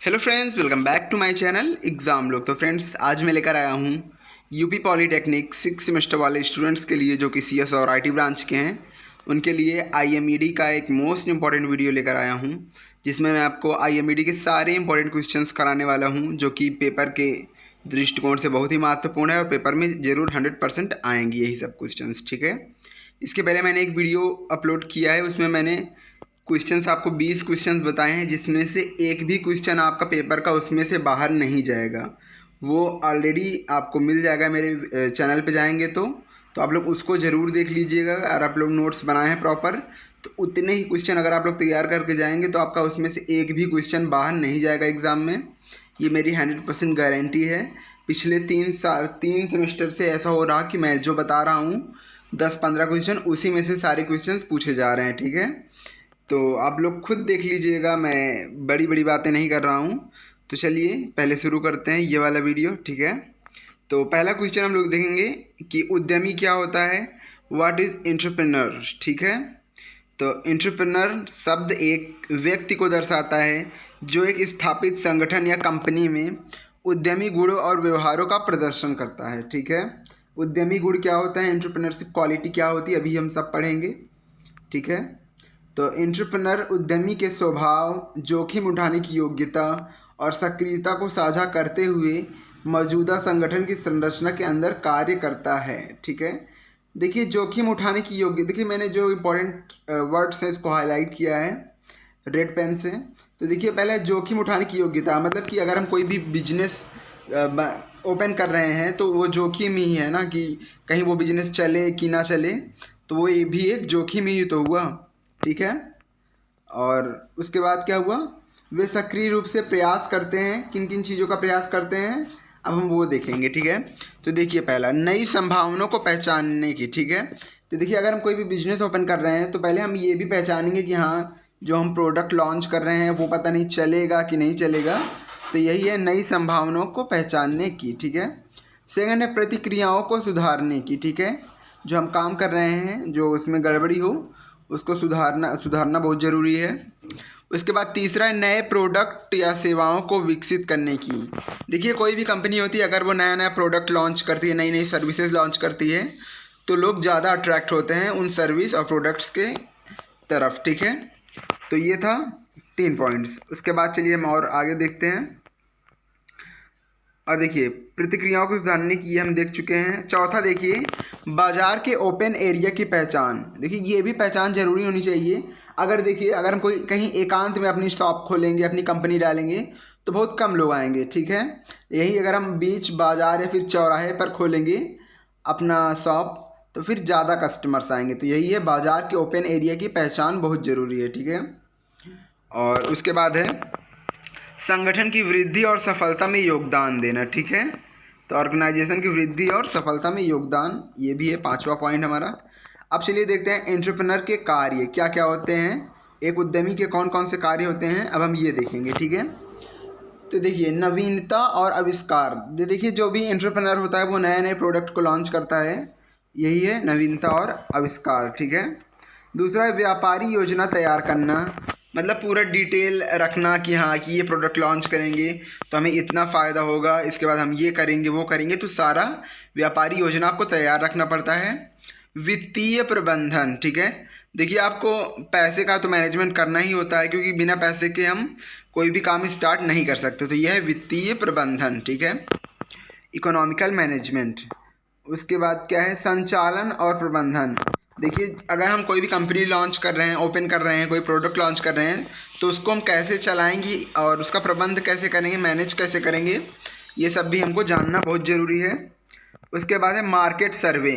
Hello friends, welcome back to my channel exam लोग। तो friends, आज मैं लेकर आया हूँ यूपी पॉलीटेक्निक 6 सेमेस्टर वाले स्टूडेंट्स के लिए जो कि सीएस और आईटी ब्रांच के हैं, उनके लिए आईएमईडी का एक मोस्ट इंपॉर्टेंट वीडियो लेकर आया हूँ, जिसमें मैं आपको आईएमईडी के सारे इंपॉर्टेंट क्वेश्चंस कराने वाला हूँ, जो कि पेपर के दृष्टिकोण से बहुत ही महत्वपूर्ण है और पेपर में ज़रूर 100% आएंगे यही सब क्वेश्चंस। ठीक है, इसके पहले मैंने एक वीडियो अपलोड किया है, उसमें मैंने क्वेश्चंस आपको 20 क्वेश्चंस बताए हैं, जिसमें से एक भी क्वेश्चन आपका पेपर का उसमें से बाहर नहीं जाएगा। वो ऑलरेडी आपको मिल जाएगा मेरे चैनल पे जाएंगे तो आप लोग उसको ज़रूर देख लीजिएगा। अगर आप लोग नोट्स बनाए हैं प्रॉपर, तो उतने ही क्वेश्चन अगर आप लोग तैयार करके जाएंगे तो आपका उसमें से एक भी क्वेश्चन बाहर नहीं जाएगा एग्ज़ाम में। ये मेरी 100% गारंटी है। पिछले 3 सेमेस्टर से ऐसा हो रहा कि मैं जो बता रहा हूँ 10-15 क्वेश्चन उसी में से सारे क्वेश्चन पूछे जा रहे हैं। ठीक है, तो आप लोग खुद देख लीजिएगा, मैं बड़ी बड़ी बातें नहीं कर रहा हूँ। तो चलिए पहले शुरू करते हैं ये वाला वीडियो। ठीक है, तो पहला क्वेश्चन हम लोग देखेंगे कि उद्यमी क्या होता है, व्हाट इज़ एंटरप्रेन्योर। ठीक है, तो एंटरप्रेन्योर शब्द एक व्यक्ति को दर्शाता है जो एक स्थापित संगठन या कंपनी में उद्यमी गुणों और व्यवहारों का प्रदर्शन करता है। ठीक है, उद्यमी गुण क्या होता है, एंटरप्रेन्योरशिप क्वालिटी क्या होती है, अभी हम सब पढ़ेंगे। ठीक है, तो एंटरप्रेन्योर उद्यमी के स्वभाव, जोखिम उठाने की योग्यता और सक्रियता को साझा करते हुए मौजूदा संगठन की संरचना के अंदर कार्य करता है। ठीक है, देखिए जोखिम उठाने की योग्यता, देखिए मैंने जो इम्पोर्टेंट वर्ड्स है इसको हाईलाइट किया है रेड पेन से। तो देखिए पहले जोखिम उठाने की योग्यता, मतलब कि अगर हम कोई भी बिजनेस ओपन कर रहे हैं तो वो जोखिम ही है ना, कि कहीं वो बिजनेस चले कि ना चले, तो वो ये भी एक जोखिम ही तो हुआ। ठीक है, और उसके बाद क्या हुआ, वे सक्रिय रूप से प्रयास करते हैं, किन किन चीज़ों का प्रयास करते हैं अब हम वो देखेंगे। ठीक है, तो देखिए पहला नई संभावनाओं को पहचानने की। ठीक है, तो देखिए अगर हम कोई भी बिजनेस ओपन कर रहे हैं तो पहले हम ये भी पहचानेंगे कि हाँ, जो हम प्रोडक्ट लॉन्च कर रहे हैं वो पता नहीं चलेगा कि नहीं चलेगा, तो यही है नई संभावनाओं को पहचानने की। ठीक है, सेकंड है प्रतिक्रियाओं को सुधारने की। ठीक है, जो हम काम कर रहे हैं जो उसमें गड़बड़ी हो उसको सुधारना बहुत ज़रूरी है। उसके बाद तीसरा है नए प्रोडक्ट या सेवाओं को विकसित करने की। देखिए कोई भी कंपनी होती है, अगर वो नया नया प्रोडक्ट लॉन्च करती है, नई नई सर्विसेज लॉन्च करती है, तो लोग ज़्यादा अट्रैक्ट होते हैं उन सर्विस और प्रोडक्ट्स के तरफ। ठीक है, तो ये था 3 पॉइंट्स। उसके बाद चलिए हम और आगे देखते हैं। और देखिए प्रतिक्रियाओं को सुधारने की ये हम देख चुके हैं। चौथा देखिए बाजार के ओपन एरिया की पहचान। देखिए ये भी पहचान जरूरी होनी चाहिए। अगर देखिए अगर हम कोई कहीं एकांत में अपनी शॉप खोलेंगे, अपनी कंपनी डालेंगे, तो बहुत कम लोग आएंगे। ठीक है, यही अगर हम बीच बाजार या फिर चौराहे पर खोलेंगे अपना शॉप, तो फिर ज़्यादा कस्टमर्स आएंगे। तो यही है, बाजार के ओपन एरिया की पहचान बहुत ज़रूरी है। ठीक है, और उसके बाद है संगठन की वृद्धि और सफलता में योगदान देना। ठीक है, तो ऑर्गेनाइजेशन की वृद्धि और सफलता में योगदान, ये भी है 5वां पॉइंट हमारा। अब चलिए देखते हैं एंटरप्रेन्योर के कार्य क्या क्या होते हैं, एक उद्यमी के कौन कौन से कार्य होते हैं, अब हम ये देखेंगे। ठीक है, तो देखिए नवीनता और आविष्कार। देखिए जो भी एंटरप्रेन्योर होता है वो नए नए प्रोडक्ट को लॉन्च करता है, यही है नवीनता और आविष्कार। ठीक है, दूसरा है व्यापारी योजना तैयार करना, मतलब पूरा डिटेल रखना कि हाँ कि ये प्रोडक्ट लॉन्च करेंगे तो हमें इतना फ़ायदा होगा, इसके बाद हम ये करेंगे वो करेंगे, तो सारा व्यापारी योजना आपको तैयार रखना पड़ता है। वित्तीय प्रबंधन। ठीक है, देखिए आपको पैसे का तो मैनेजमेंट करना ही होता है, क्योंकि बिना पैसे के हम कोई भी काम स्टार्ट नहीं कर सकते, तो यह है वित्तीय प्रबंधन। ठीक है, इकोनॉमिकल मैनेजमेंट। उसके बाद क्या है संचालन और प्रबंधन। देखिए अगर हम कोई भी कंपनी लॉन्च कर रहे हैं, ओपन कर रहे हैं, कोई प्रोडक्ट लॉन्च कर रहे हैं, तो उसको हम कैसे चलाएंगे और उसका प्रबंध कैसे करेंगे, मैनेज कैसे करेंगे, ये सब भी हमको जानना बहुत ज़रूरी है। उसके बाद है मार्केट सर्वे।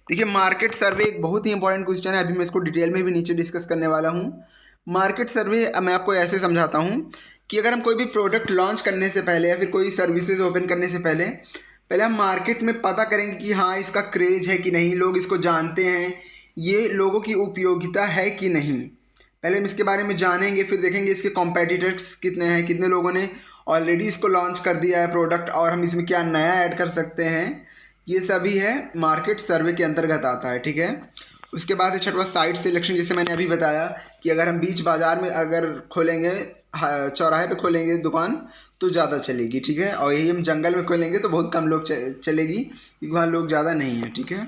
देखिए मार्केट सर्वे एक बहुत ही इंपॉर्टेंट क्वेश्चन है, अभी मैं इसको डिटेल में भी नीचे डिस्कस करने वाला हूँ। मार्केट सर्वे मैं आपको ऐसे समझाता हूँ कि अगर हम कोई भी प्रोडक्ट लॉन्च करने से पहले या फिर कोई सर्विसेज ओपन करने से पहले पहले हम मार्केट में पता करेंगे कि हाँ इसका क्रेज है कि नहीं, लोग इसको जानते हैं, ये लोगों की उपयोगिता है कि नहीं। पहले हम इसके बारे में जानेंगे, फिर देखेंगे इसके कॉम्पेटिटर्स कितने हैं, कितने लोगों ने ऑलरेडी इसको लॉन्च कर दिया है प्रोडक्ट, और हम इसमें क्या नया ऐड कर सकते हैं। ये सभी है मार्केट सर्वे के अंतर्गत आता है। ठीक है, उसके बाद है छठवां साइट सिलेक्शन। जैसे मैंने अभी बताया कि अगर हम बीच बाज़ार में अगर खोलेंगे चौराहे पे खोलेंगे दुकान तो ज़्यादा चलेगी, ठीक है। और यही हम जंगल में खोलेंगे तो बहुत कम लोग चलेगी, क्योंकि वहाँ लोग ज़्यादा नहीं हैं, ठीक है।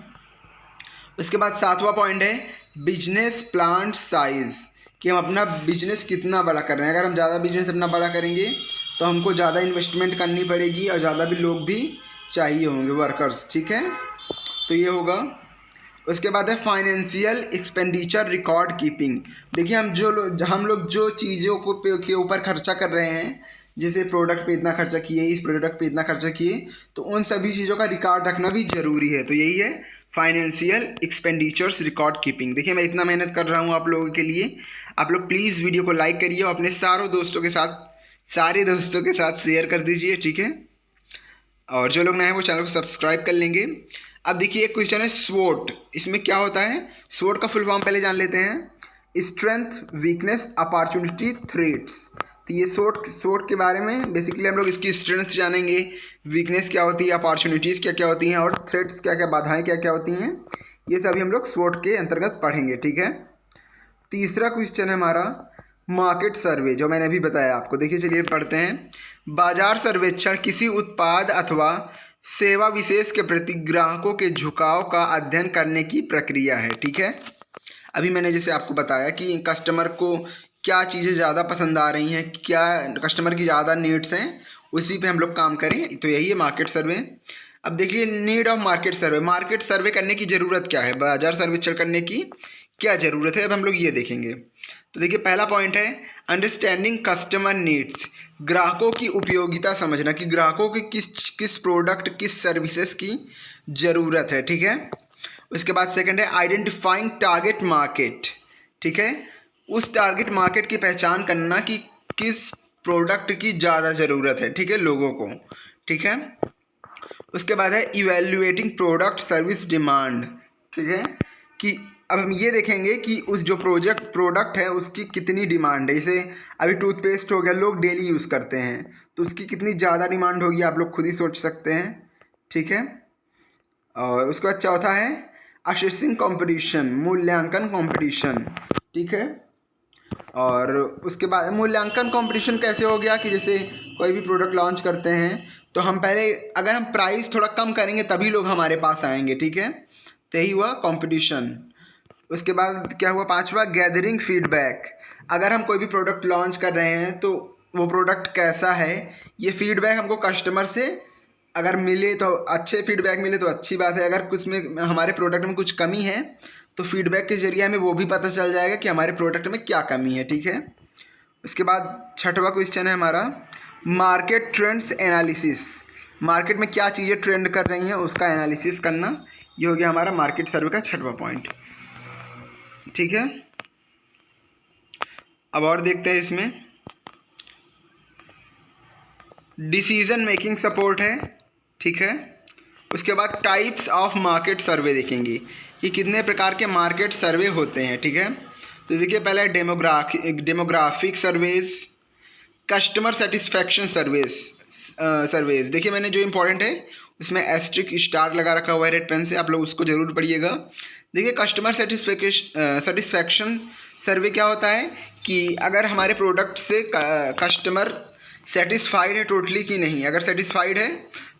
उसके बाद 7वां पॉइंट है बिजनेस प्लान साइज़, कि हम अपना बिजनेस कितना बड़ा कर रहे हैं। अगर हम ज़्यादा बिजनेस अपना बड़ा करेंगे तो हमको ज़्यादा इन्वेस्टमेंट करनी पड़ेगी और ज़्यादा भी लोग भी चाहिए होंगे, वर्कर्स, ठीक है। तो ये होगा। उसके बाद है फाइनेंशियल एक्सपेंडिचर रिकॉर्ड कीपिंग। देखिए हम लोग जो चीज़ों को के ऊपर खर्चा कर रहे हैं, जैसे प्रोडक्ट पे इतना खर्चा किए, इस प्रोडक्ट पे इतना खर्चा किए, तो उन सभी चीज़ों का रिकॉर्ड रखना भी ज़रूरी है। तो यही है फाइनेंशियल एक्सपेंडिचर्स रिकॉर्ड कीपिंग। देखिए मैं इतना मेहनत कर रहा हूँ आप लोगों के लिए। आप लोग प्लीज़ वीडियो को लाइक करिए और अपने सारे दोस्तों के साथ शेयर कर दीजिए, ठीक है। और जो लोग नए हैं वो चैनल को सब्सक्राइब कर लेंगे। अब देखिए एक क्वेश्चन है स्वोट, इसमें क्या होता है? स्वोट का फुल फॉर्म पहले जान लेते हैं। Strength, weakness, opportunity, threats. तो ये स्वोट के बारे में बेसिकली हम लोग इसकी स्ट्रेंथ जानेंगे, वीकनेस क्या होती है, अपॉर्चुनिटीज़ क्या क्या होती हैं, और थ्रेट्स क्या क्या, बाधाएं क्या क्या होती हैं, ये सभी हम लोग स्वोट के अंतर्गत पढ़ेंगे, ठीक है। तीसरा क्वेश्चन है हमारा मार्केट सर्वे, जो मैंने अभी बताया आपको। देखिए चलिए पढ़ते हैं। बाजार सर्वेक्षण किसी उत्पाद अथवा सेवा विशेष के प्रति ग्राहकों के झुकाव का अध्ययन करने की प्रक्रिया है, ठीक है। अभी मैंने जैसे आपको बताया कि कस्टमर को क्या चीज़ें ज़्यादा पसंद आ रही हैं, क्या कस्टमर की ज़्यादा नीड्स हैं, उसी पे हम लोग काम करें, तो यही है मार्केट सर्वे। अब देखिए need of market survey, market सर्वे करने की ज़रूरत क्या है, बाजार सर्वेक्षण करने की क्या ज़रूरत है, अब हम लोग ये देखेंगे। तो देखिए पहला पॉइंट है अंडरस्टैंडिंग कस्टमर नीड्स, ग्राहकों की उपयोगिता समझना, कि ग्राहकों की किस प्रोडक्ट, किस सर्विसेज की ज़रूरत है, ठीक है। उसके बाद सेकंड है आइडेंटिफाइंग टारगेट मार्केट, ठीक है, उस टारगेट मार्केट की पहचान करना कि किस प्रोडक्ट की ज़्यादा ज़रूरत है, ठीक है, लोगों को, ठीक है। उसके बाद है इवेल्युएटिंग प्रोडक्ट सर्विस डिमांड, ठीक है, कि अब हम ये देखेंगे कि उस जो प्रोडक्ट है उसकी कितनी डिमांड है। जैसे अभी टूथपेस्ट हो गया, लोग डेली यूज़ करते हैं, तो उसकी कितनी ज़्यादा डिमांड होगी आप लोग खुद ही सोच सकते हैं, ठीक है। और उसके बाद चौथा है असेसिंग कंपटीशन, मूल्यांकन कंपटीशन, ठीक है। और उसके बाद मूल्यांकन कंपटीशन कैसे हो गया कि जैसे कोई भी प्रोडक्ट लॉन्च करते हैं तो हम पहले अगर हम प्राइस थोड़ा कम करेंगे तभी लोग हमारे पास आएंगे, ठीक है। तो यही हुआ कंपटीशन। उसके बाद क्या हुआ पांचवा गैदरिंग फीडबैक, अगर हम कोई भी प्रोडक्ट लॉन्च कर रहे हैं तो वो प्रोडक्ट कैसा है, ये फीडबैक हमको कस्टमर से अगर मिले तो अच्छे फीडबैक मिले तो अच्छी बात है, अगर कुछ में हमारे प्रोडक्ट में कुछ कमी है तो फीडबैक के जरिए हमें वो भी पता चल जाएगा कि हमारे प्रोडक्ट में क्या कमी है, ठीक है। उसके बाद छठवां क्वेश्चन है हमारा मार्केट ट्रेंड्स एनालिसिस, मार्केट में क्या चीज़ें ट्रेंड कर रही हैं उसका एनालिसिस करना, ये हो गया हमारा मार्केट सर्वे का छठवां पॉइंट, ठीक है। अब और देखते हैं इसमें डिसीजन मेकिंग सपोर्ट है, ठीक है। उसके बाद टाइप्स ऑफ मार्केट सर्वे देखेंगे कि कितने प्रकार के मार्केट सर्वे होते हैं, ठीक है। तो देखिए पहले demographic surveys, customer satisfaction surveys. देखिए मैंने जो इम्पोर्टेंट है उसमें एस्ट्रिक स्टार लगा रखा हुआ है रेड पेन से, आप लोग उसको ज़रूर पढ़िएगा। देखिए कस्टमर सेटिस्फैक्शन सर्वे क्या होता है कि अगर हमारे प्रोडक्ट से कस्टमर सेटिस्फाइड है टोटली कि नहीं, अगर सेटिस्फाइड है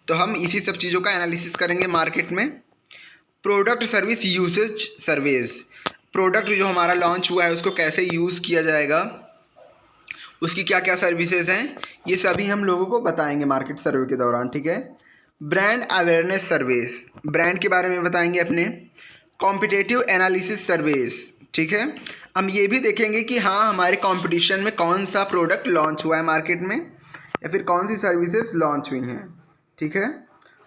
तो हम इसी सब चीज़ों का एनालिसिस करेंगे मार्केट में। Product service usage surveys, product जो हमारा लॉन्च हुआ है उसको कैसे यूज़ किया जाएगा, उसकी क्या क्या सर्विसेज हैं, ये सभी हम लोगों को बताएंगे मार्केट सर्वे के दौरान, ठीक है। ब्रांड अवेयरनेस सर्वेज, ब्रांड के बारे में बताएंगे अपने। कॉम्पिटिटिव एनालिसिस सर्वेज, ठीक है, हम ये भी देखेंगे कि हाँ हमारे कंपटीशन में कौन सा प्रोडक्ट लॉन्च हुआ है मार्केट में या फिर कौन सी सर्विसेज लॉन्च हुई हैं, ठीक है।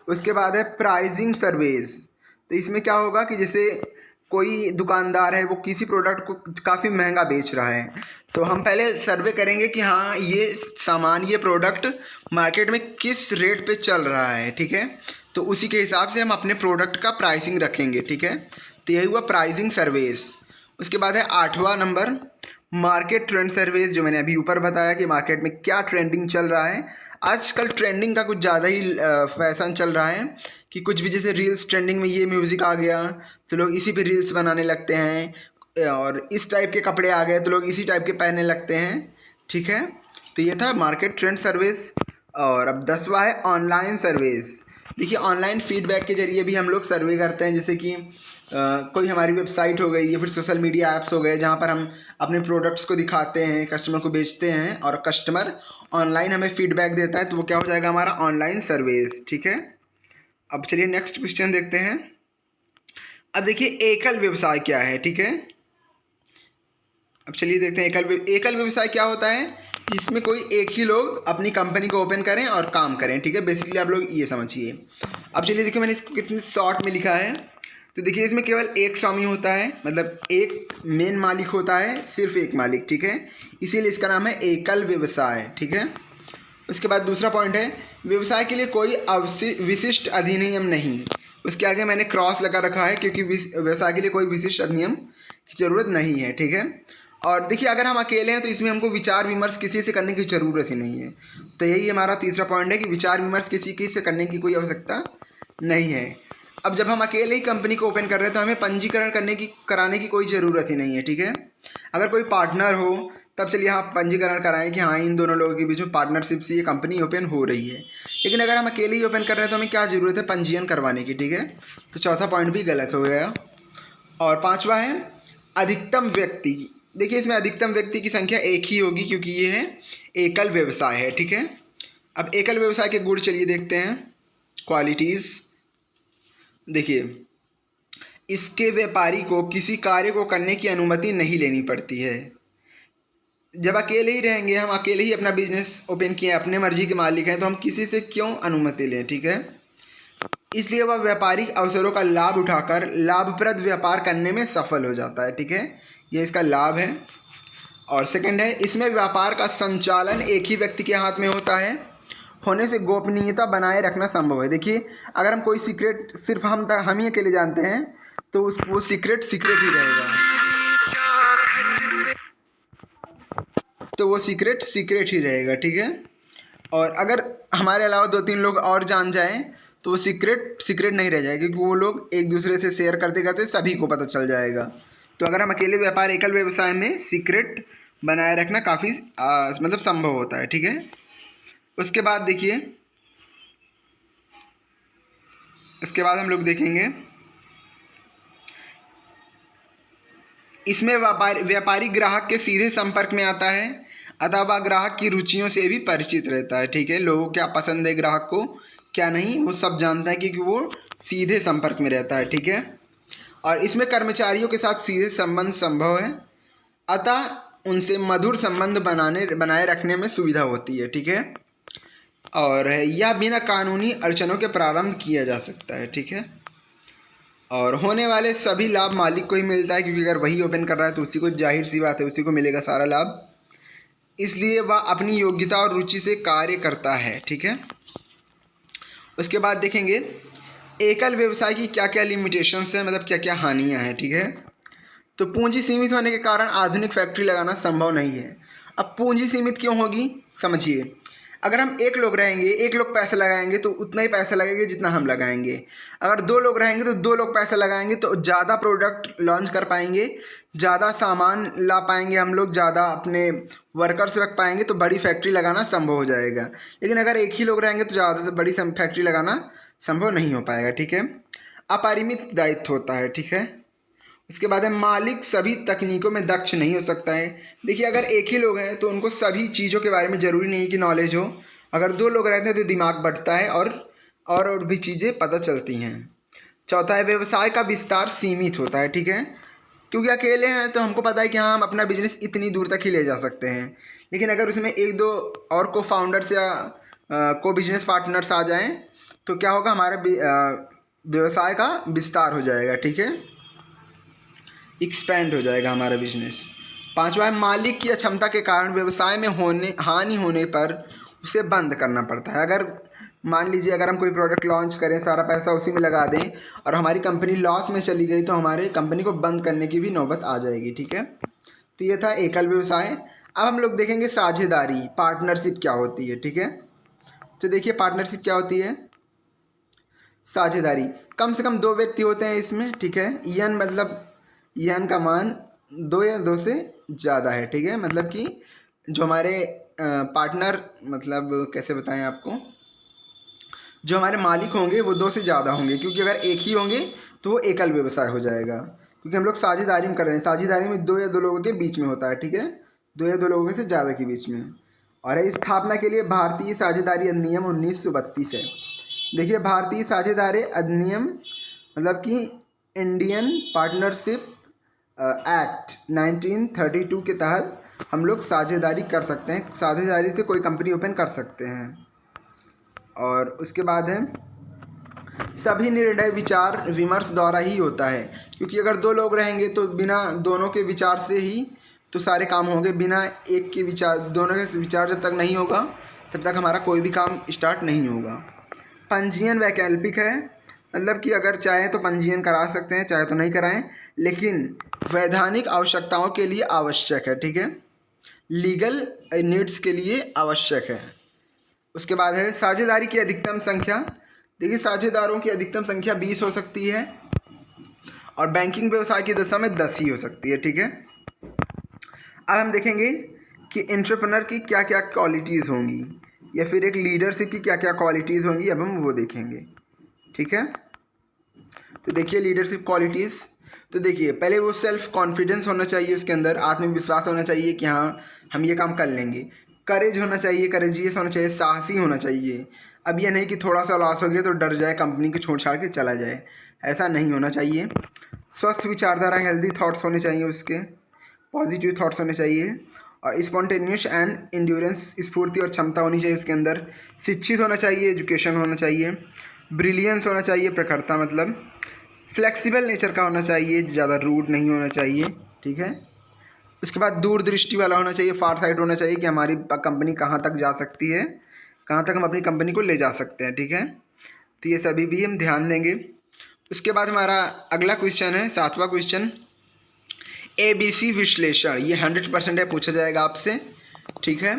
उसके बाद है प्राइसिंग सर्वेज, तो इसमें क्या होगा कि जैसे कोई दुकानदार है वो किसी प्रोडक्ट को काफ़ी महंगा बेच रहा है, तो हम पहले सर्वे करेंगे कि हाँ ये सामान, ये प्रोडक्ट मार्केट में किस रेट पे चल रहा है, ठीक है। तो उसी के हिसाब से हम अपने प्रोडक्ट का प्राइसिंग रखेंगे, ठीक है। तो यही हुआ प्राइसिंग सर्वेज। उसके बाद है 8वां नंबर मार्केट ट्रेंड सर्वेज, जो मैंने अभी ऊपर बताया कि मार्केट में क्या ट्रेंडिंग चल रहा है। आजकल ट्रेंडिंग का कुछ ज़्यादा ही फैशन चल रहा है कि कुछ भी जैसे रील्स ट्रेंडिंग में ये म्यूज़िक आ गया तो लोग इसी पे रील्स बनाने लगते हैं, और इस टाइप के कपड़े आ गए तो लोग इसी टाइप के पहनने लगते हैं, ठीक है। तो ये था मार्केट ट्रेंड सर्विस। और अब 10वां है ऑनलाइन सर्विस। देखिए ऑनलाइन फीडबैक के जरिए भी हम लोग सर्वे करते हैं, जैसे कि कोई हमारी वेबसाइट हो गई या फिर सोशल मीडिया ऐप्स हो गए जहाँ पर हम अपने प्रोडक्ट्स को दिखाते हैं, कस्टमर को बेचते हैं और कस्टमर ऑनलाइन हमें फीडबैक देता है, तो वो क्या हो जाएगा हमारा ऑनलाइन सर्विस। ठीक है, अब चलिए नेक्स्ट क्वेश्चन देखते हैं। अब देखिए एकल व्यवसाय क्या है। ठीक है, अब चलिए देखते हैं एकल व्यवसाय क्या होता है, जिसमें कोई एक ही लोग अपनी कंपनी को ओपन करें और काम करें। ठीक है, बेसिकली आप लोग ये समझिए। अब चलिए देखिए मैंने इसको कितनी शॉर्ट में लिखा है। तो देखिए इसमें केवल एक स्वामी होता है, मतलब एक मेन मालिक होता है, सिर्फ एक मालिक। ठीक है, इसीलिए इसका नाम है एकल व्यवसाय। ठीक है, उसके बाद दूसरा पॉइंट है व्यवसाय के लिए कोई विशिष्ट अधिनियम नहीं। उसके आगे मैंने क्रॉस लगा रखा है क्योंकि व्यवसाय के लिए कोई विशिष्ट अधिनियम की ज़रूरत नहीं है। ठीक है, और देखिए अगर हम अकेले हैं तो इसमें हमको विचार विमर्श किसी से करने की ज़रूरत ही नहीं है। तो यही हमारा तीसरा पॉइंट है कि विचार विमर्श किसी से करने की कोई आवश्यकता नहीं है। अब जब हम अकेले ही कंपनी को ओपन कर रहे हैं तो हमें पंजीकरण कराने की कोई ज़रूरत ही नहीं है। ठीक है, अगर कोई पार्टनर हो तब चलिए हाँ पंजीकरण कराएं कि हाँ इन दोनों लोगों के बीच में पार्टनरशिप से ये कंपनी ओपन हो रही है। लेकिन अगर हम अकेले ही ओपन कर रहे हैं तो हमें क्या ज़रूरत है पंजीयन करवाने की। ठीक है, तो चौथा पॉइंट भी गलत हो गया। और पांचवा है अधिकतम व्यक्ति। देखिए इसमें अधिकतम व्यक्ति की संख्या एक ही होगी क्योंकि ये है एकल व्यवसाय है। ठीक है, अब एकल व्यवसाय के गुण चलिए देखते हैं, क्वालिटीज़। देखिए इसके व्यापारी को किसी कार्य को करने की अनुमति नहीं लेनी पड़ती है। जब अकेले ही रहेंगे, हम अकेले ही अपना बिजनेस ओपन किए, अपने मर्जी के मालिक हैं, तो हम किसी से क्यों अनुमति लें। ठीक है, इसलिए वह व्यापारिक अवसरों का लाभ उठाकर लाभप्रद व्यापार करने में सफल हो जाता है। ठीक है, ये इसका लाभ है। और सेकंड है इसमें व्यापार का संचालन एक ही व्यक्ति के हाथ में होता है, होने से गोपनीयता बनाए रखना संभव है। देखिए अगर हम कोई सीक्रेट सिर्फ हम ही अकेले जानते हैं तो वो सीक्रेट ही रहेगा, तो वो सीक्रेट ही रहेगा। ठीक है, और अगर हमारे अलावा 2-3 लोग और जान जाएं तो वो सीक्रेट नहीं रह जाएगा, क्योंकि वो लोग एक दूसरे से शेयर करते करते सभी को पता चल जाएगा। तो अगर हम अकेले व्यापार एकल व्यवसाय में सीक्रेट बनाए रखना काफ़ी मतलब संभव होता है। ठीक है, उसके बाद देखिए उसके बाद हम लोग देखेंगे इसमें व्यापारी ग्राहक के सीधे संपर्क में आता है, अथवा ग्राहक की रुचियों से भी परिचित रहता है। ठीक है, लोगों क्या पसंद है ग्राहक को क्या नहीं वो सब जानता है क्योंकि वो सीधे संपर्क में रहता है। ठीक है, और इसमें कर्मचारियों के साथ सीधे संबंध संभव है, अतः उनसे मधुर संबंध बनाए रखने में सुविधा होती है। ठीक है, और यह बिना कानूनी अड़चनों के प्रारंभ किया जा सकता है। ठीक है, और होने वाले सभी लाभ मालिक को ही मिलता है, क्योंकि अगर वही ओपन कर रहा है तो उसी को, जाहिर सी बात है, उसी को मिलेगा सारा लाभ, इसलिए वह अपनी योग्यता और रुचि से कार्य करता है। ठीक है, उसके बाद देखेंगे एकल व्यवसाय की क्या क्या लिमिटेशंस हैं, मतलब क्या क्या हानियां हैं। ठीक है, तो पूंजी सीमित होने के कारण आधुनिक फैक्ट्री लगाना संभव नहीं है। अब पूंजी सीमित क्यों होगी समझिए, अगर हम एक लोग रहेंगे, एक लोग पैसा लगाएंगे तो उतना ही पैसा लगेगा जितना हम लगाएंगे। अगर 2 लोग रहेंगे तो 2 लोग पैसा लगाएंगे तो ज़्यादा प्रोडक्ट लॉन्च कर पाएंगे, ज़्यादा सामान ला पाएंगे हम लोग, ज़्यादा अपने वर्कर्स रख पाएंगे, तो बड़ी फैक्ट्री लगाना संभव हो जाएगा। लेकिन अगर एक ही लोग रहेंगे तो ज़्यादा से बड़ी फैक्ट्री लगाना संभव नहीं हो पाएगा। ठीक है, अपरिमित दायित्व होता है। ठीक है, उसके बाद है मालिक सभी तकनीकों में दक्ष नहीं हो सकता है। देखिए अगर एक ही लोग हैं तो उनको सभी चीज़ों के बारे में ज़रूरी नहीं कि नॉलेज हो, अगर 2 लोग रहते हैं तो दिमाग बढ़ता है और भी चीज़ें पता चलती हैं। चौथा है व्यवसाय का विस्तार सीमित होता है। ठीक है, क्योंकि अकेले हैं तो हमको पता है कि हाँ हम अपना बिजनेस इतनी दूर तक ही ले जा सकते हैं, लेकिन अगर उसमें 1-2 और को फाउंडर्स या को बिजनेस पार्टनर्स आ जाएँ तो क्या होगा, हमारे व्यवसाय का विस्तार हो जाएगा। ठीक है, एक्सपेंड हो जाएगा हमारा बिजनेस। पांचवा है मालिक की अक्षमता के कारण व्यवसाय में हानि होने पर उसे बंद करना पड़ता है। अगर मान लीजिए अगर हम कोई प्रोडक्ट लॉन्च करें, सारा पैसा उसी में लगा दें और हमारी कंपनी लॉस में चली गई तो हमारे कंपनी को बंद करने की भी नौबत आ जाएगी। ठीक है, तो ये था एकल व्यवसाय। अब हम लोग देखेंगे साझेदारी, पार्टनरशिप क्या होती है। ठीक है, तो देखिए पार्टनरशिप क्या होती है। साझेदारी कम से कम 2 व्यक्ति होते हैं इसमें। ठीक है, यन का मान 2 या 2 से ज़्यादा है। ठीक है, मतलब कि जो हमारे पार्टनर मतलब कैसे बताएं आपको, जो हमारे मालिक होंगे वो 2 से ज़्यादा होंगे, क्योंकि अगर एक ही होंगे तो वो एकल व्यवसाय हो जाएगा, क्योंकि हम लोग साझेदारी में कर रहे हैं। साझेदारी में 2 या 2 लोगों के बीच में होता है, ठीक है, 2 या 2 लोगों से ज़्यादा के बीच में। और इस स्थापना के लिए भारतीय साझेदारी अधिनियम 1932 है। देखिए, भारतीय साझेदारी अधिनियम मतलब कि इंडियन पार्टनरशिप एक्ट 1932 के तहत हम लोग साझेदारी कर सकते हैं, साझेदारी से कोई कंपनी ओपन कर सकते हैं। और उसके बाद है सभी निर्णय विचार विमर्श द्वारा ही होता है, क्योंकि अगर 2 लोग रहेंगे तो बिना दोनों के विचार से ही तो सारे काम होंगे। बिना एक के विचार, दोनों के विचार जब तक नहीं होगा तब तक हमारा कोई भी काम स्टार्ट नहीं होगा। पंजीयन वैकल्पिक है, मतलब कि अगर चाहें तो पंजीयन करा सकते हैं, चाहे तो नहीं कराएं, लेकिन वैधानिक आवश्यकताओं के लिए आवश्यक है, ठीक है, लीगल नीड्स के लिए आवश्यक है। उसके बाद है साझेदारी की अधिकतम संख्या। देखिए, साझेदारों की अधिकतम संख्या 20 हो सकती है और बैंकिंग व्यवसाय की दशा में 10 ही हो सकती है, ठीक है। अब हम देखेंगे कि एंटरप्रेन्योर की क्या क्या क्वालिटीज़ होंगी, या फिर एक लीडरशिप की क्या क्या क्वालिटीज़ होंगी, अब हम वो देखेंगे, ठीक है। तो देखिए लीडरशिप क्वालिटीज़, तो देखिए पहले वो सेल्फ कॉन्फिडेंस होना चाहिए, उसके अंदर आत्मविश्वास होना चाहिए कि हाँ हम ये काम कर लेंगे। करेज होना चाहिए, करेजियस होना चाहिए, साहसी होना चाहिए। अब ये नहीं कि थोड़ा सा लॉस हो गया तो डर जाए, कंपनी को छोड़ छाड़ के चला जाए, ऐसा नहीं होना चाहिए। स्वस्थ विचारधारा, हेल्दी थॉट्स होने चाहिए, उसके पॉजिटिव थॉट्स होने चाहिए। और स्पॉन्टेनियस एंड इंड्योरेंस, स्फूर्ति और क्षमता होनी चाहिए उसके अंदर। शिक्षित होना चाहिए, एजुकेशन होना चाहिए। ब्रिलियंस होना चाहिए, प्रखरता मतलब। फ्लेक्सिबल नेचर का होना चाहिए, ज़्यादा रूड नहीं होना चाहिए, ठीक है। उसके बाद दूरदृष्टि वाला होना चाहिए, फार साइड होना चाहिए कि हमारी कंपनी कहाँ तक जा सकती है, कहाँ तक हम अपनी कंपनी को ले जा सकते हैं, ठीक है। तो ये सभी भी हम ध्यान देंगे। उसके बाद हमारा अगला क्वेश्चन है 7वां क्वेश्चन, ABC विश्लेषण। ये 100% है, पूछा जाएगा आपसे, ठीक है।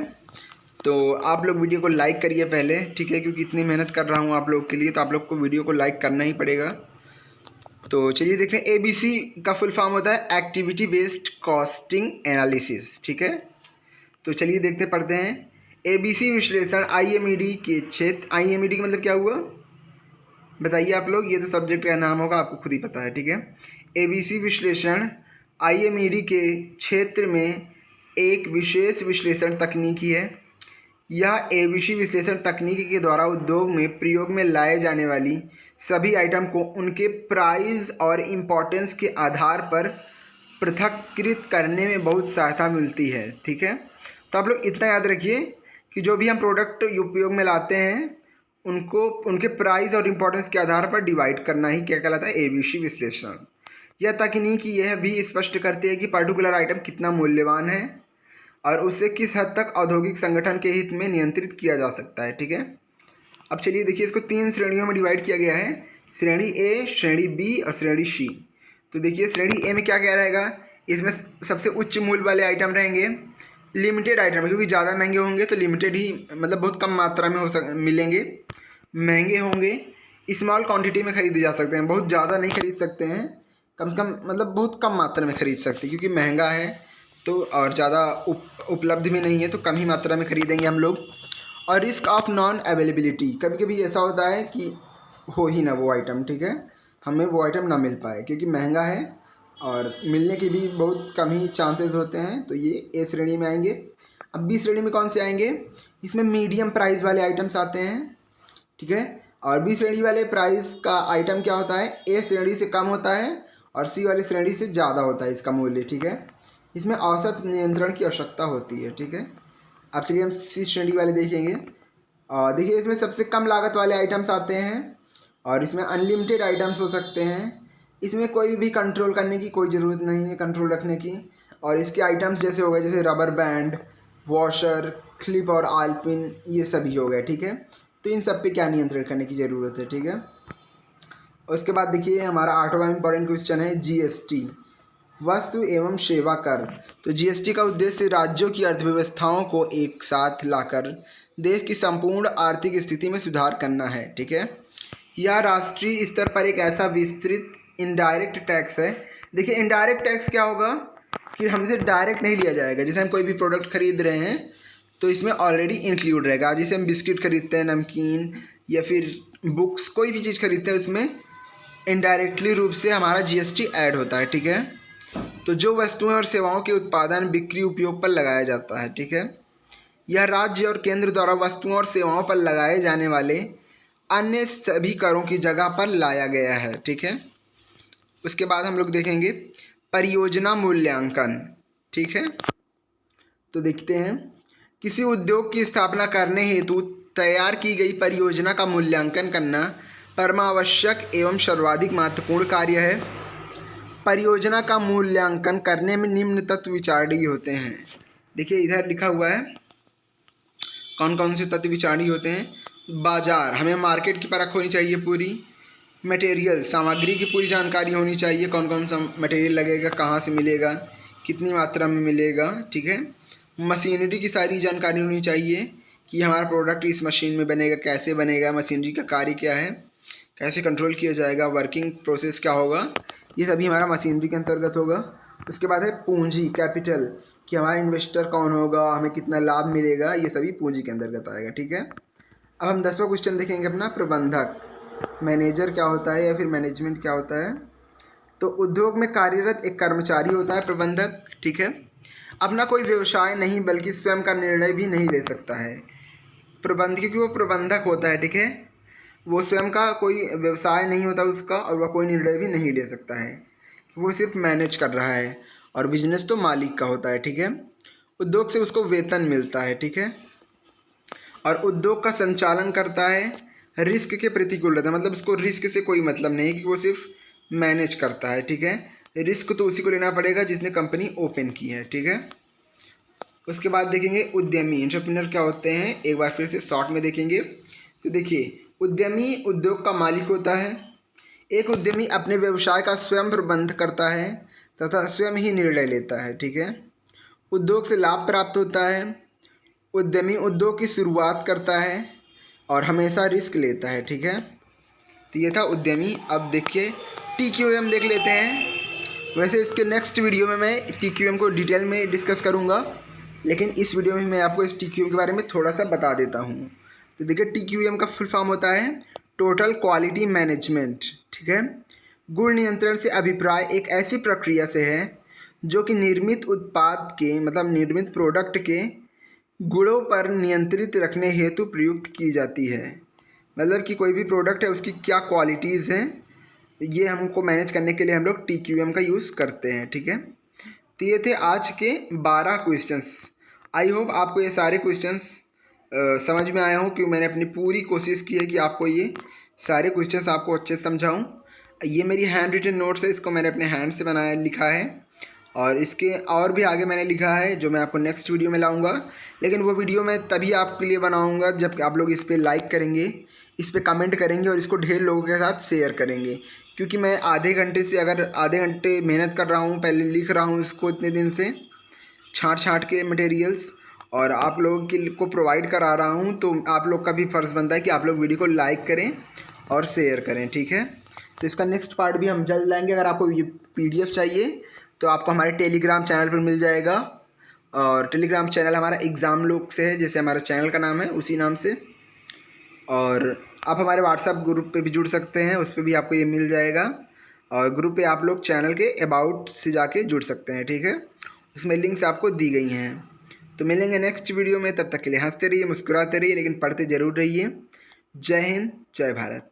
तो आप लोग वीडियो को लाइक करिए पहले, ठीक है, क्योंकि इतनी मेहनत कर रहा हूँ आप लोग के लिए, तो आप लोग को वीडियो को लाइक करना ही पड़ेगा। तो चलिए देखते हैं। ABC का फुल फॉर्म होता है एक्टिविटी बेस्ड कॉस्टिंग एनालिसिस, ठीक है। तो चलिए देखते पढ़ते हैं। ABC विश्लेषण IMED के क्षेत्र, IMED का मतलब क्या हुआ बताइए आप लोग, ये तो सब्जेक्ट का नाम होगा, आपको खुद ही पता है, ठीक है। ABC विश्लेषण IMED के क्षेत्र में एक विशेष विश्लेषण तकनीकी है। यह ABC विश्लेषण तकनीक के द्वारा उद्योग में प्रयोग में लाए जाने वाली सभी आइटम को उनके प्राइस और इम्पोर्टेंस के आधार पर पृथक्कृत करने में बहुत सहायता मिलती है, ठीक है। तो आप लोग इतना याद रखिए कि जो भी हम प्रोडक्ट उपयोग में लाते हैं उनको उनके प्राइस और इम्पोर्टेंस के आधार पर डिवाइड करना ही क्या कहलाता है, ABC विश्लेषण। यह तकनीक यह भी स्पष्ट करती है कि पर्टिकुलर आइटम कितना मूल्यवान है और उसे किस हद तक औद्योगिक संगठन के हित में नियंत्रित किया जा सकता है, ठीक है। अब चलिए देखिए, इसको 3 श्रेणियों में डिवाइड किया गया है, श्रेणी A, श्रेणी B और श्रेणी C। तो देखिए श्रेणी A में क्या क्या रहेगा, इसमें सबसे उच्च मूल्य वाले आइटम रहेंगे, लिमिटेड आइटम, क्योंकि ज़्यादा महंगे होंगे तो लिमिटेड ही मतलब बहुत कम मात्रा में मिलेंगे। महंगे होंगे, स्मॉल क्वांटिटी में खरीदे जा सकते हैं, बहुत ज़्यादा नहीं खरीद सकते हैं, कम से कम मतलब बहुत कम मात्रा में खरीद सकते हैं, क्योंकि महंगा है तो और ज़्यादा उपलब्ध भी नहीं है तो कम ही मात्रा में खरीदेंगे हम लोग। और रिस्क ऑफ नॉन अवेलेबिलिटी, कभी कभी ऐसा होता है कि हो ही ना वो आइटम, ठीक है, हमें वो आइटम ना मिल पाए क्योंकि महंगा है और मिलने के भी बहुत कम ही चांसेस होते हैं, तो ये A श्रेणी में आएंगे। अब B श्रेणी में कौन से आएंगे, इसमें मीडियम प्राइस वाले आइटम्स आते हैं, ठीक है। और B श्रेणी वाले प्राइस का आइटम क्या होता है, A श्रेणी से कम होता है और C वाली श्रेणी से ज़्यादा होता है इसका मूल्य, ठीक है। इसमें औसत नियंत्रण की आवश्यकता होती है, ठीक है। अब चलिए हम C श्रेणी वाले देखेंगे। देखिए इसमें सबसे कम लागत वाले आइटम्स आते हैं और इसमें अनलिमिटेड आइटम्स हो सकते हैं। इसमें कोई भी कंट्रोल करने की कोई ज़रूरत नहीं है, कंट्रोल रखने की। और इसके आइटम्स जैसे हो गए, जैसे रबर बैंड, वॉशर, क्लिप और आलपिन, ये सभी हो गए, ठीक है। तो इन सब पे क्या नियंत्रण करने की ज़रूरत है, ठीक है। उसके बाद देखिए हमारा 8वां इंपॉर्टेंट क्वेश्चन है GST, वस्तु एवं सेवा कर। तो GST का उद्देश्य राज्यों की अर्थव्यवस्थाओं को एक साथ लाकर देश की संपूर्ण आर्थिक स्थिति में सुधार करना है, ठीक है। यह राष्ट्रीय स्तर पर एक ऐसा विस्तृत इनडायरेक्ट टैक्स है। देखिए इनडायरेक्ट टैक्स क्या होगा कि हमसे डायरेक्ट नहीं लिया जाएगा, जैसे हम कोई भी प्रोडक्ट खरीद रहे हैं तो इसमें ऑलरेडी इंक्लूड रहेगा। जैसे हम बिस्किट खरीदते हैं, नमकीन या फिर बुक्स, कोई भी चीज़ खरीदते हैं उसमें इनडायरेक्टली रूप से हमारा जीएसटी ऐड होता है, ठीक है। तो जो वस्तुएं और सेवाओं के उत्पादन, बिक्री, उपयोग पर लगाया जाता है, ठीक है, यह राज्य और केंद्र द्वारा वस्तुओं और सेवाओं पर लगाए जाने वाले अन्य सभी करों की जगह पर लाया गया है, ठीक है। उसके बाद हम लोग देखेंगे परियोजना मूल्यांकन, ठीक है। तो देखते हैं, किसी उद्योग की स्थापना करने हेतु तैयार की गई परियोजना का मूल्यांकन करना परमावश्यक एवं सर्वाधिक महत्वपूर्ण कार्य है। परियोजना का मूल्यांकन करने में निम्न तत्व विचारणीय होते हैं। देखिए इधर लिखा हुआ है कौन कौन से तत्व विचारणीय होते हैं। बाजार, हमें मार्केट की परख होनी चाहिए पूरी। मटेरियल, सामग्री की पूरी जानकारी होनी चाहिए, कौन कौन सा मटेरियल लगेगा, कहाँ से मिलेगा, कितनी मात्रा में मिलेगा, ठीक है। मशीनरी की सारी जानकारी होनी चाहिए कि हमारा प्रोडक्ट इस मशीन में बनेगा, कैसे बनेगा, मशीनरी का कार्य क्या है, कैसे कंट्रोल किया जाएगा, वर्किंग प्रोसेस क्या होगा, ये सभी हमारा मशीनरी के अंतर्गत होगा। उसके बाद है पूंजी, कैपिटल, कि हमारा इन्वेस्टर कौन होगा, हमें कितना लाभ मिलेगा, ये सभी पूंजी के अंतर्गत आएगा, ठीक है। अब हम 10वां क्वेश्चन देखेंगे अपना, प्रबंधक, मैनेजर क्या होता है या फिर मैनेजमेंट क्या होता है। तो उद्योग में कार्यरत एक कर्मचारी होता है प्रबंधक, ठीक है। अपना कोई व्यवसाय नहीं बल्कि स्वयं का निर्णय भी नहीं ले सकता है प्रबंधक, क्योंकि वो प्रबंधक होता है, ठीक है। वो स्वयं का कोई व्यवसाय नहीं होता उसका, और वह कोई निर्णय भी नहीं ले सकता है, वो सिर्फ मैनेज कर रहा है। और बिजनेस तो मालिक का होता है, ठीक है। उद्योग से उसको वेतन मिलता है, ठीक है। और उद्योग का संचालन करता है रिस्क के प्रतिकूल रहता है, मतलब उसको रिस्क से कोई मतलब नहीं कि वो सिर्फ मैनेज करता है, ठीक है। रिस्क तो उसी को लेना पड़ेगा जिसने कंपनी ओपन की है, ठीक है। उसके बाद देखेंगे उद्यमी, एंटरप्रेन्योर क्या होते हैं, एक बार फिर से शॉर्ट में देखेंगे। तो देखिए, उद्यमी उद्योग का मालिक होता है। एक उद्यमी अपने व्यवसाय का स्वयं प्रबंध करता है तथा स्वयं ही निर्णय लेता है, ठीक है। उद्योग से लाभ प्राप्त होता है। उद्यमी उद्योग की शुरुआत करता है और हमेशा रिस्क लेता है, ठीक है। तो ये था उद्यमी। अब देखिए TQM देख लेते हैं। वैसे इसके नेक्स्ट वीडियो में मैं TQM को डिटेल में डिस्कस करूँगा, लेकिन इस वीडियो में मैं आपको इस TQM के बारे में थोड़ा सा बता देता हूँ। तो देखिए TQM का फुल फॉर्म होता है टोटल क्वालिटी मैनेजमेंट, ठीक है। गुण नियंत्रण से अभिप्राय एक ऐसी प्रक्रिया से है जो कि निर्मित उत्पाद के, मतलब निर्मित प्रोडक्ट के गुणों पर नियंत्रित रखने हेतु प्रयुक्त की जाती है। मतलब कि कोई भी प्रोडक्ट है उसकी क्या क्वालिटीज़ हैं, ये हमको मैनेज करने के लिए हम लोग TQM का यूज़ करते हैं, ठीक है। तो ये थे आज के 12 क्वेश्चंस। आई होप आपको ये सारे क्वेश्चंस समझ में आया हो, क्योंकि मैंने अपनी पूरी कोशिश की है कि आपको ये सारे क्वेश्चंस आपको अच्छे से समझाऊँ। ये मेरी हैंड रिटन नोट्स है, इसको मैंने अपने हैंड से बनाया लिखा है, और इसके और भी आगे मैंने लिखा है जो मैं आपको नेक्स्ट वीडियो में लाऊंगा। लेकिन वो वीडियो मैं तभी आपके लिए बनाऊंगा जब आप लोग इस पर लाइक करेंगे, इस पर कमेंट करेंगे और इसको ढेर लोगों के साथ शेयर करेंगे। क्योंकि मैं आधे घंटे मेहनत कर रहा हूँ, पहले लिख रहा हूँ इसको इतने दिन से छाँट के मटेरियल्स, और आप लोगों के को प्रोवाइड करा रहा हूँ। तो आप लोग का भी फ़र्ज़ बनता है कि आप लोग वीडियो को लाइक करें और शेयर करें, ठीक है। तो इसका नेक्स्ट पार्ट भी हम जल्द लाएंगे। अगर आपको ये PDF चाहिए तो आपको हमारे टेलीग्राम चैनल पर मिल जाएगा, और टेलीग्राम चैनल हमारा एग्ज़ाम लोग से है, जैसे हमारा चैनल का नाम है उसी नाम से। और आप हमारे व्हाट्सएप ग्रुप पे भी जुड़ सकते हैं, उस पर भी आपको ये मिल जाएगा। और ग्रुप पे आप लोग चैनल के अबाउट से जाके जुड़ सकते हैं, ठीक है। उसमें लिंक्स आपको दी गई हैं। तो मिलेंगे नेक्स्ट वीडियो में, तब तक के लिए हंसते रहिए, मुस्कुराते रहिए, लेकिन पढ़ते ज़रूर रहिए। जय हिंद, जय भारत।